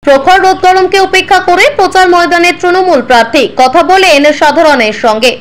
প্রখর রোদ গরমকে উপেক্ষা করে প্রচার ময়দানে তৃণমূল প্রার্থী কথা বলেন সাধারণের সঙ্গে।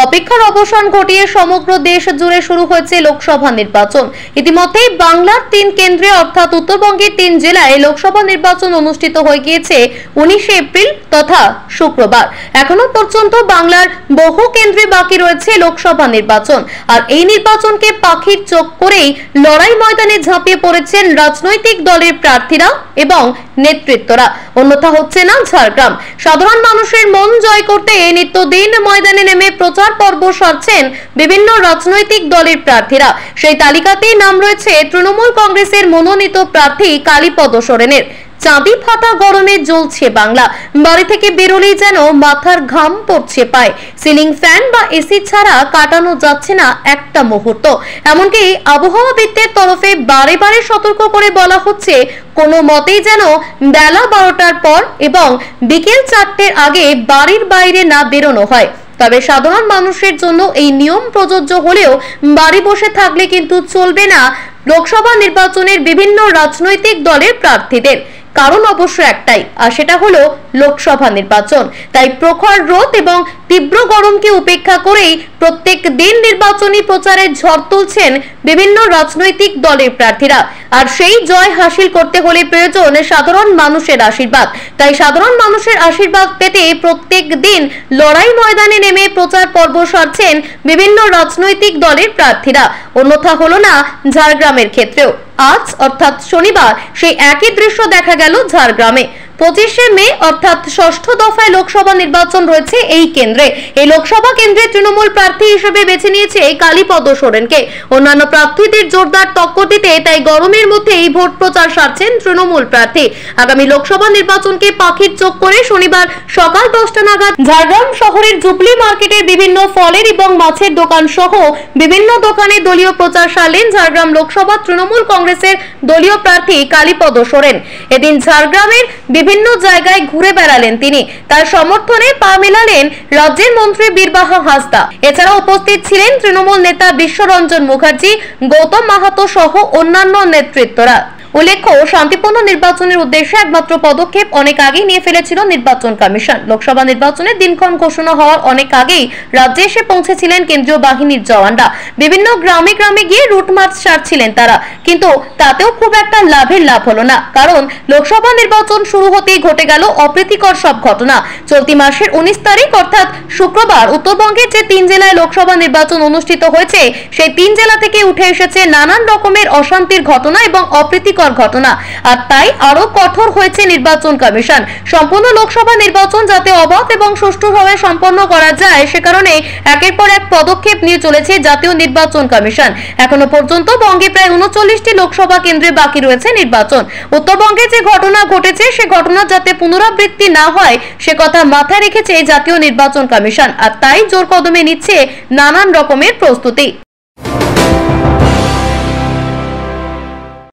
অপেক্ষার অবসান ঘটিয়ে সমগ্র দেশ জুড়ে শুরু হয়েছে লোকসভা নির্বাচন। ইতিমধ্যেই বাংলার 3 কেন্দ্রে অর্থাৎ উত্তরবঙ্গের 3 জেলায় লোকসভা নির্বাচন অনুষ্ঠিত হয়ে গিয়েছে 19 এপ্রিল তথা শুক্রবার। এখনো পর্যন্ত বাংলার বহু কেন্দ্রে বাকি রয়েছে লোকসভা নির্বাচন। আর এই নির্বাচনকে পাখির চোখ করেই লড়াই ময়দানে ঝাঁপিয়ে পড়েছেন রাজনৈতিক দলের প্রার্থীরা এবং নেতৃত্বরা। অন্যথা হচ্ছে না ঝাড়গ্রাম। সাধারণ মানুষের মন জয় করতে নিত্যদিন ময়দানে নেমে প্রচার পর্ব সারছেন বিভিন্ন রাজনৈতিক দলের প্রার্থীরা। সেই তালিকাতেই নাম রয়েছে তৃণমূল কংগ্রেসের মনোনীত প্রার্থী কালীপদ সোরেনের। চাঁদি ফাটা গরমে জ্বলছে বাংলা। বাড়ি থেকে বেরোলেই যেন মাথার ঘাম পড়ছে পায়। সিলিং ফ্যান বা এসি ছাড়া কাটানো যাচ্ছে না একটা মুহূর্ত। এমনকি আবহাওয়াবিদদের তরফে বারে বারে সতর্ক করে বলা হচ্ছে কোনো মতেই যেন বেলা 12টার পর এবং বিকেল 4টের আগে বাড়ির বাইরে না বেরোনো হয়। তবে সাধারণ মানুষের জন্য এই নিয়ম প্রযোজ্য হলেও বাড়ি বসে থাকলে কিন্তু চলবে না লোকসভা নির্বাচনের বিভিন্ন রাজনৈতিক দলের প্রার্থীদের। কারণ অবশ্য একটাই, আর সেটা হলো লোকসভা নির্বাচন। তাই প্রখর রোদ এবং তীব্র গরমকে উপেক্ষা করেই প্রত্যেক দিন নির্বাচনী প্রচারের ঝড় তুলছেন বিভিন্ন রাজনৈতিক দলের প্রার্থীরা। আর সেই জয় হাসিল করতে হলে প্রয়োজন সাধারণ মানুষের আশীর্বাদ। তাই সাধারণ মানুষের আশীর্বাদ পেতে প্রত্যেক দিন লড়াই ময়দানে নেমে প্রচার পর্ব সারছেন বিভিন্ন রাজনৈতিক দলের প্রার্থীরা। অন্যথা হলো না ঝাড়গ্রামের ক্ষেত্রেও। আজ অর্থাৎ শনিবার সেই একই দৃশ্য দেখা গেল ঝাড়গ্রামে। 25শে মে অর্থাৎ ষষ্ঠ দফায় লোকসভা নির্বাচন রয়েছে এই কেন্দ্রে। এই লোকসভা কেন্দ্রে তৃণমূল প্রার্থী হিসেবে বেছে নিয়েছে কালীপদ সোরেনকে। অন্যান্য প্রার্থীদের জোরদার টক্কর দিতে তাই গরমের মধ্যেই ভোট প্রচার সারছেন তৃণমূল প্রার্থী। আগামী লোকসভা নির্বাচনকে পাখির চোখ করে শনিবার সকাল 10টা নাগাদ ঝাড়গ্রাম শহরের জুবলি মার্কেটের বিভিন্ন ফলের এবং মাছের দোকান সহ বিভিন্ন দোকানে দলীয় প্রচার সারলেন ঝাড়গ্রাম লোকসভা তৃণমূল কংগ্রেসের দলীয় প্রার্থী কালীপদ সোরেন। এদিন ঝাড়গ্রামের বিভিন্ন জায়গায় ঘুরে বেড়ালেন তিনি। তার সমর্থনে পা মেলালেন রাজ্যের মন্ত্রী বীরবাহা হাসদা। এছাড়া উপস্থিত ছিলেন তৃণমূল নেতা বিশ্বরঞ্জন মুখার্জি, গৌতম মাহাতো সহ অন্যান্য নেতৃত্বরা। উল্লেখ্য, শান্তিপূর্ণ নির্বাচনের উদ্দেশ্যে একমাত্র পদক্ষেপ অনেক আগেই নিয়ে ফেলেছিল নির্বাচন কমিশন। লোকসভা নির্বাচনের দিনক্ষণ ঘোষণা হওয়ার অনেক আগেই রাজ্যে এসে পৌঁছেছিলেন কেন্দ্রীয় বাহিনীর জওয়ানরা। বিভিন্ন গ্রামে গ্রামে গিয়ে রুট মার্চ সারছিলেন তারা, কিন্তু তাতেও খুব একটা লাভ হলো না। কারণ লোকসভা নির্বাচন শুরু হতেই ঘটে গেল অপ্রীতিকর সব ঘটনা। চলতি মাসের 19 তারিখ অর্থাৎ শুক্রবার উত্তরবঙ্গের যে 3 জেলায় লোকসভা নির্বাচন অনুষ্ঠিত হয়েছে সেই 3 জেলা থেকে উঠে এসেছে নানান রকমের অশান্তির ঘটনা এবং অপ্রীতিকর ঘটনা। আর তাই আরো কঠোর হয়েছে নির্বাচন কমিশন। সম্পূর্ণ লোকসভা নির্বাচন যাতে অবাধ এবং সুষ্ঠুভাবে সম্পন্ন করা যায় সে কারণে একের পর এক পদক্ষেপ নিয়ে চলেছে জাতীয় নির্বাচন কমিশন। এখনো পর্যন্ত বঙ্গে প্রায় 39টি লোকসভা কেন্দ্রে বাকি রয়েছে নির্বাচন। উত্তরবঙ্গে যে ঘটনা ঘটেছে সে ঘটনা যাতে পুনরাবৃত্তি না হয় সে কথা মাথায় রেখেছে জাতীয় নির্বাচন কমিশন। আর তাই জোর কদমে নিচ্ছে নানান রকমের প্রস্তুতি।